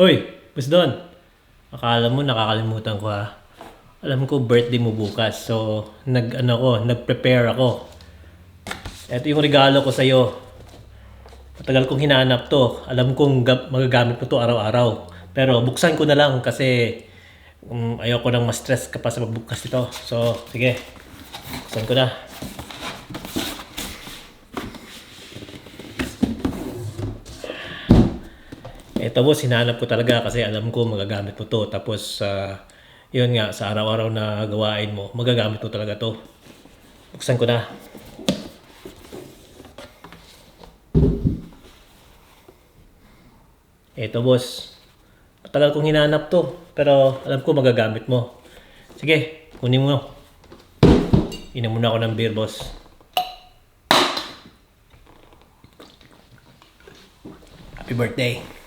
Hoy, Boss Don. Akala mo nakakalimutan ko ha. Alam ko birthday mo bukas. So, nag-prepare ako. Ito yung regalo ko sa iyo. Matagal kong hinanap to. Alam kong magagamit mo to araw-araw. Pero buksan ko na lang kasi ayoko nang ma-stress ka pa sa magbukas nito. So, sige. Buksan ko na. Ito boss, hinanap ko talaga kasi alam ko magagamit mo to. Tapos, yun nga, sa araw-araw na gawain mo, magagamit mo talaga to. Buksan ko na. Ito boss, matagal kong hinanap to. Pero alam ko magagamit mo. Sige, kunin mo. Inom muna ako ng beer boss. Happy birthday.